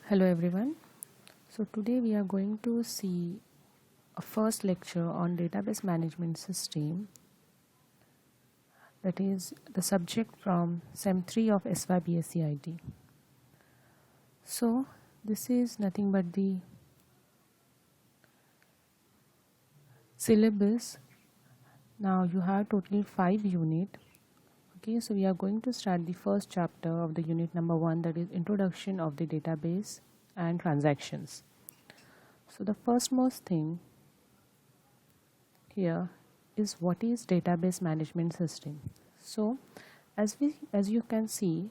Hello everyone. So today we are going to see a first lecture on database management system, that is the subject from SEM 3 of SYBSCIT. So this is nothing but the syllabus. Now you have totally 5 unit. Okay, so we are going to start the first chapter of the unit number 1, that is introduction of the database and transactions. So the first most thing here is what is database management system. So as you can see,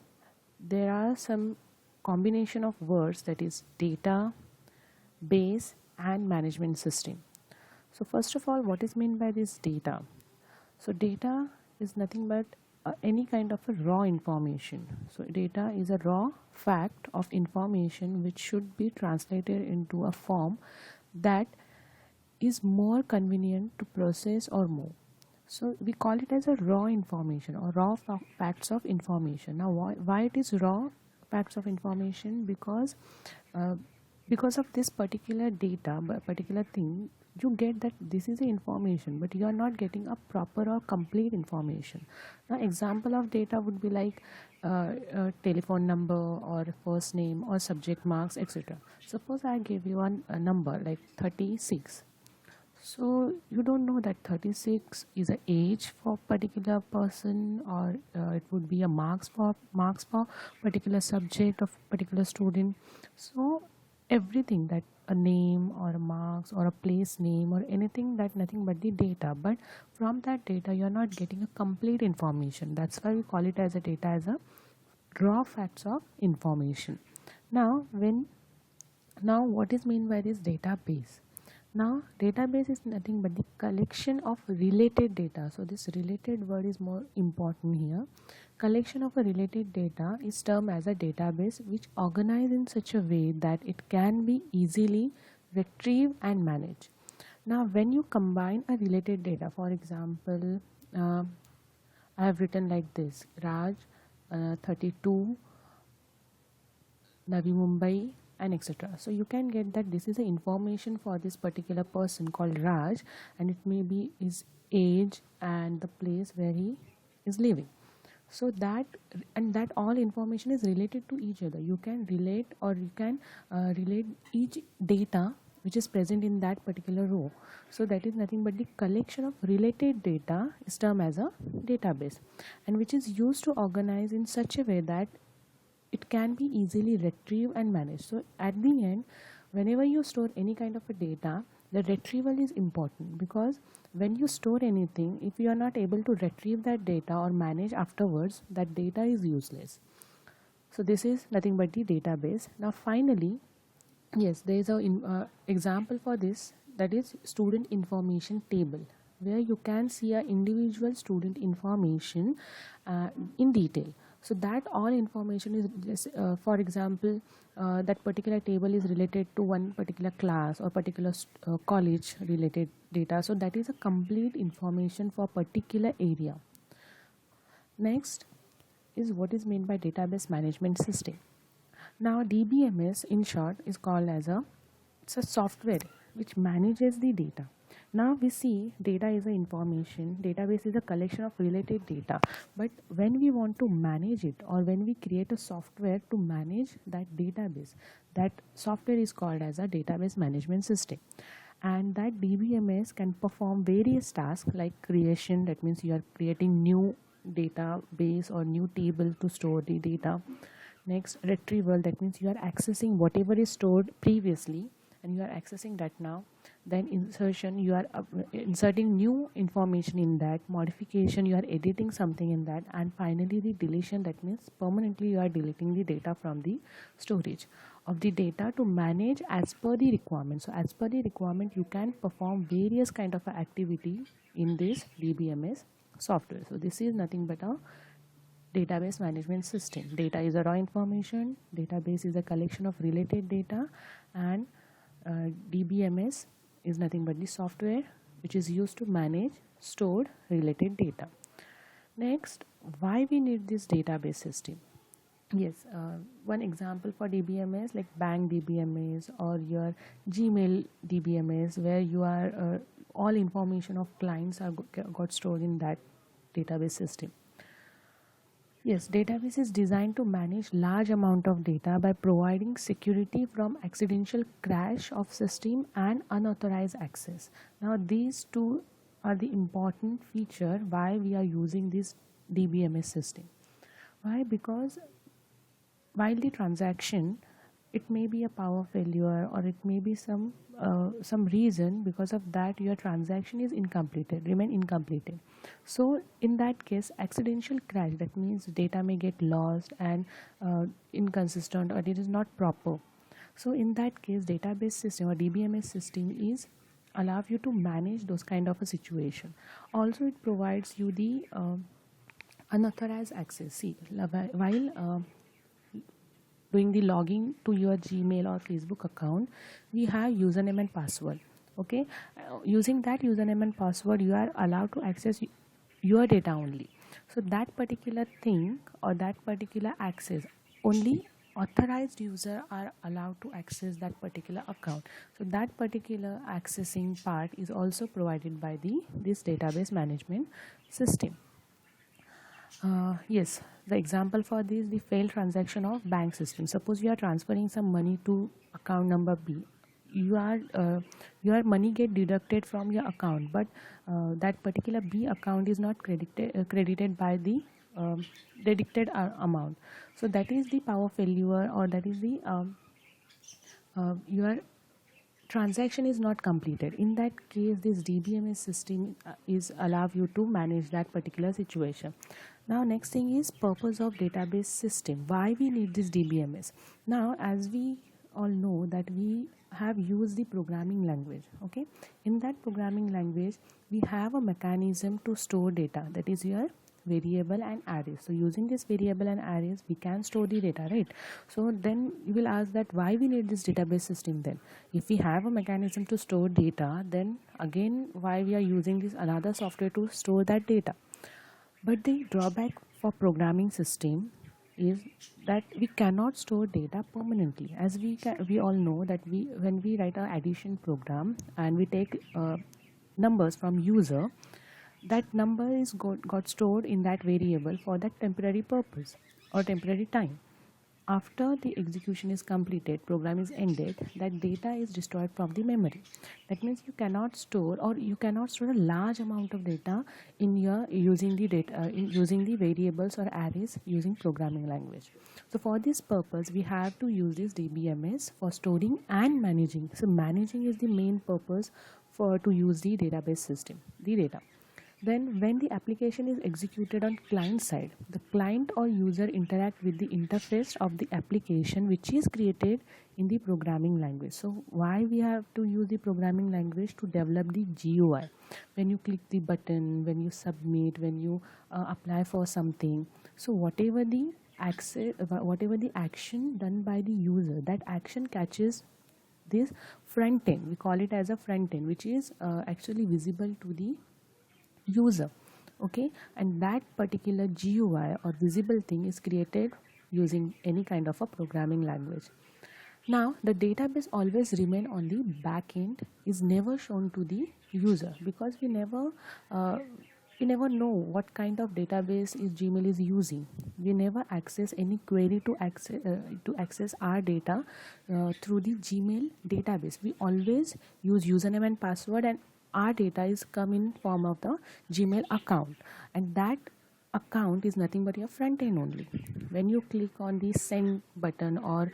there are some combination of words, that is data, base and management system. So first of all, what is meant by this data? So data is nothing but any kind of a raw information. So data is a raw fact of information which should be translated into a form that is more convenient to process or move. So we call it as a raw information or raw facts of information. Now why it is raw facts of information? Because of this particular data, particular thing, you get that this is the information, but you are not getting a proper or complete information. Now example of data would be like telephone number or first name or subject marks, etc. Suppose I give you a number like 36. So you don't know that 36 is a age for particular person, or it would be a marks for particular subject of particular student. So everything, that a name or a marks or a place name or anything, that nothing but the data, but from that data you are not getting a complete information. That's why we call it as a data, as a raw facts of information. Now what is meant by this database? Now database is nothing but the collection of related data. So this related word is more important here. Collection of a related data is termed as a database, which organized in such a way that it can be easily retrieved and managed. Now when you combine a related data, for example, I have written like this: Raj 32, Navi Mumbai, and etc. So you can get that this is the information for this particular person called Raj, and it may be his age and the place where he is living. So that all information is related to each other. You can relate, or you can relate each data which is present in that particular row. So that is nothing but the collection of related data is termed as a database, and which is used to organize in such a way that it can be easily retrieved and managed. So at the end, whenever you store any kind of a data, the retrieval is important, because when you store anything, if you are not able to retrieve that data or manage afterwards, that data is useless. So this is nothing but the database. Now finally, yes, there is a example for this, that is student information table, where you can see a individual student information in detail. So that all information is just, for example, that particular table is related to one particular class or particular college related data. So that is a complete information for particular area. Next is what is meant by database management system. Now DBMS in short is called as it's a software which manages the data. Now we see data is an information, database is a collection of related data, but when we want to manage it, or when we create a software to manage that database, that software is called as a database management system. And that DBMS can perform various tasks like creation, that means you are creating new database or new table to store the data. Next, retrieval, that means you are accessing whatever is stored previously and you are accessing that now. Then insertion, you are inserting new information in that. Modification, you are editing something in that. And finally the deletion, that means permanently you are deleting the data from the storage of the data to manage as per the requirement. So as per the requirement, you can perform various kind of activity in this DBMS software. So this is nothing but a database management system. Data is a raw information, database is a collection of related data, and DBMS is nothing but the software which is used to manage stored related data. Next, why we need this database system? Yes, one example for DBMS like bank DBMS or your Gmail DBMS, where you are all information of clients are got stored in that database system. Yes, database is designed to manage large amount of data by providing security from accidental crash of system and unauthorized access. Now these two are the important feature why we are using this DBMS system. Why? Because while the transaction, it may be a power failure or it may be some reason because of that your transaction is incompleted, remain incompleted. So in that case, accidental crash, that means data may get lost and inconsistent or it is not proper. So in that case, database system or DBMS system is allow you to manage those kind of a situation. Also it provides you the unauthorized access. See, while doing the logging to your Gmail or Facebook account, we have username and password. Okay, using that username and password, you are allowed to access your data only. So that particular thing or that particular access, only authorized user are allowed to access that particular account. So that particular accessing part is also provided by this database management system. Yes, the example for this, the failed transaction of bank system. Suppose you are transferring some money to account number B. Your money get deducted from your account, but that particular B account is not credited by the deducted amount. So that is the power failure, or that is the your transaction is not completed. In that case, this DBMS system is allow you to manage that particular situation. Now next thing is purpose of database system. Why we need this DBMS? Now as we all know that we have used the programming language. Okay, in that programming language we have a mechanism to store data, that is your variable and arrays. So using this variable and arrays we can store the data, right? So then you will ask that why we need this database system then. If we have a mechanism to store data, then again why we are using this another software to store that data? But the drawback for programming system is that we cannot store data permanently. As we all know that when we write our addition program and we take numbers from user, that number is got stored in that variable for that temporary purpose or temporary time. After the execution is completed, program is ended, that data is destroyed from the memory. That means you cannot store, or you cannot store a large amount of data in your using the data using the variables or arrays using programming language. So for this purpose we have to use this DBMS for storing and managing. So managing is the main purpose for to use the database system, the data. Then when the application is executed on client side, the client or user interact with the interface of the application which is created in the programming language. So why we have to use the programming language? To develop the GUI. When you click the button, when you submit, when you apply for something, so whatever the action done by the user, that action catches this front end. We call it as a front end, which is actually visible to the user. Okay, and that particular GUI or visible thing is created using any kind of a programming language. Now the database always remain on the back end, is never shown to the user, because we never know what kind of database is Gmail is using. We never access any query to access our data through the Gmail database. We always use username and password, and our data is come in form of the Gmail account, and that account is nothing but your front end only. When you click on the send button or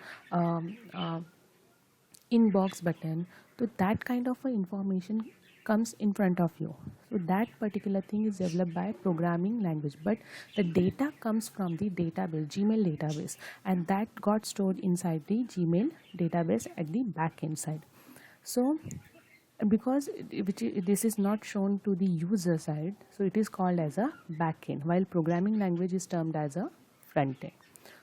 inbox button, so that kind of information comes in front of you. So that particular thing is developed by programming language, but the data comes from the database, Gmail database, and that got stored inside the Gmail database at the back end side. So because this is not shown to the user side, so it is called as a backend, while programming language is termed as a front end.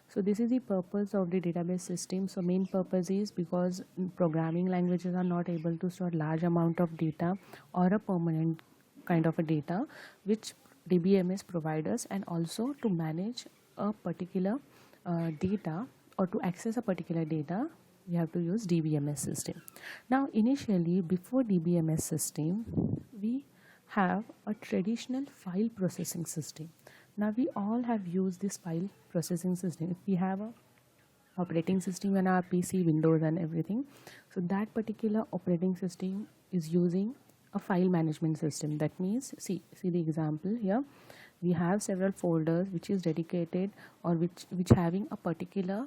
So this is the purpose of the database system. So main purpose is because programming languages are not able to store large amount of data or a permanent kind of a data, which DBMS provides us, and also to manage a particular data or to access a particular data, we have to use DBMS system. Now initially, before DBMS system, we have a traditional file processing system. Now we all have used this file processing system. If we have a operating system on our PC, Windows and everything, so that particular operating system is using a file management system. That means, see the example here. We have several folders which is dedicated or which having a particular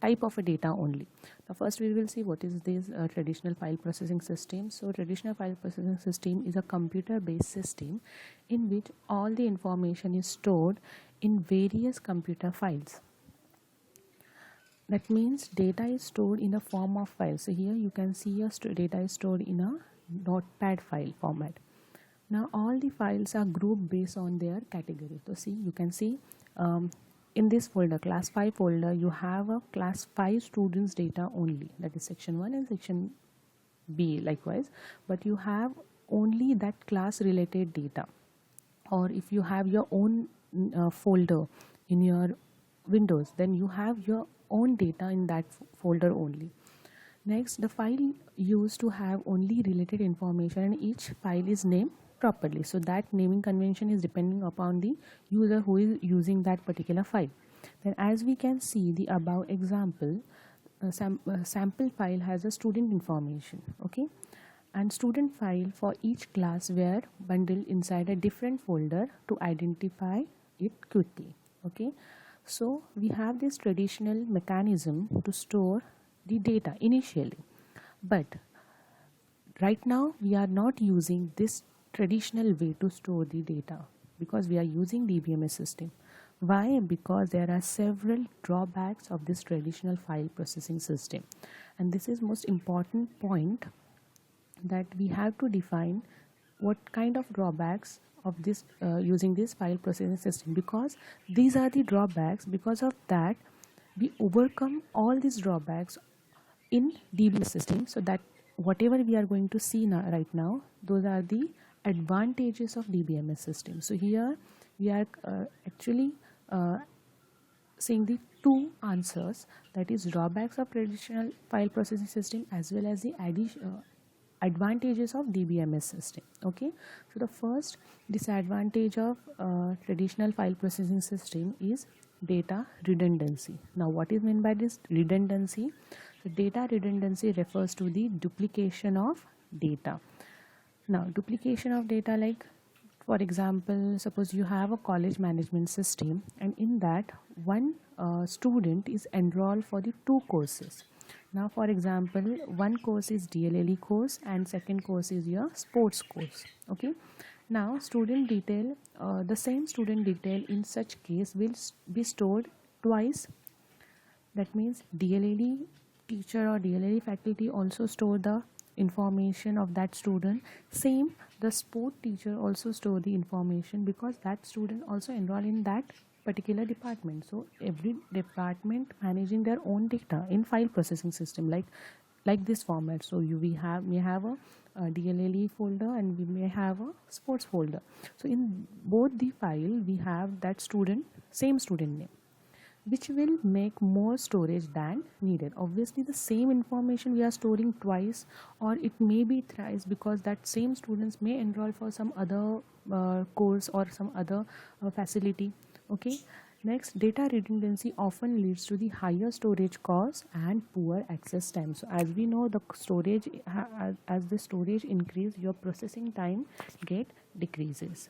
type of a data only. Now first we will see what is this traditional file processing system. So traditional file processing system is a computer based system in which all the information is stored in various computer files. That means data is stored in a form of file. So here you can see your data is stored in a notepad file format. Now all the files are grouped based on their category. So see, you can see in this folder, class 5 folder, you have a class 5 students data only, that is section 1 and section B likewise, but you have only that class related data. Or if you have your own folder in your Windows, then you have your own data in that folder only. Next, the file used to have only related information and each file is named properly. So that naming convention is depending upon the user who is using that particular file. Then as we can see the above example, sample file has a student information, okay, and student file for each class were bundled inside a different folder to identify it quickly, okay. So we have this traditional mechanism to store the data initially, but right now we are not using this traditional way to store the data because we are using DBMS system. Why? Because there are several drawbacks of this traditional file processing system, and this is most important point, that we have to define what kind of drawbacks of this using this file processing system, because these are the drawbacks. Because of that, we overcome all these drawbacks in DBMS system, so that whatever we are going to see now, right now, those are the advantages of DBMS system. So here we are actually seeing the two answers, that is drawbacks of traditional file processing system as well as the advantages of DBMS system, okay. So the first disadvantage of traditional file processing system is data redundancy. Now what is meant by this redundancy? So data redundancy refers to the duplication of data. Now duplication of data, like for example, suppose you have a college management system and in that one student is enrolled for the 2 courses. Now for example, one course is DLLE course and second course is your sports course, okay. Now student detail, the same student detail in such case will be stored twice. That means DLLE teacher or DLLE faculty also store the information of that student. Same, the sport teacher also store the information because that student also enroll in that particular department. So every department managing their own data in file processing system, like this format. So may have a DLLE folder and we may have a sports folder. So in both the file we have that same student name, which will make more storage than needed. Obviously the same information we are storing twice, or it may be thrice, because that same students may enroll for some other course or some other facility, okay. Next, data redundancy often leads to the higher storage costs and poor access time. So as we know, the storage as the storage increase, your processing time decreases.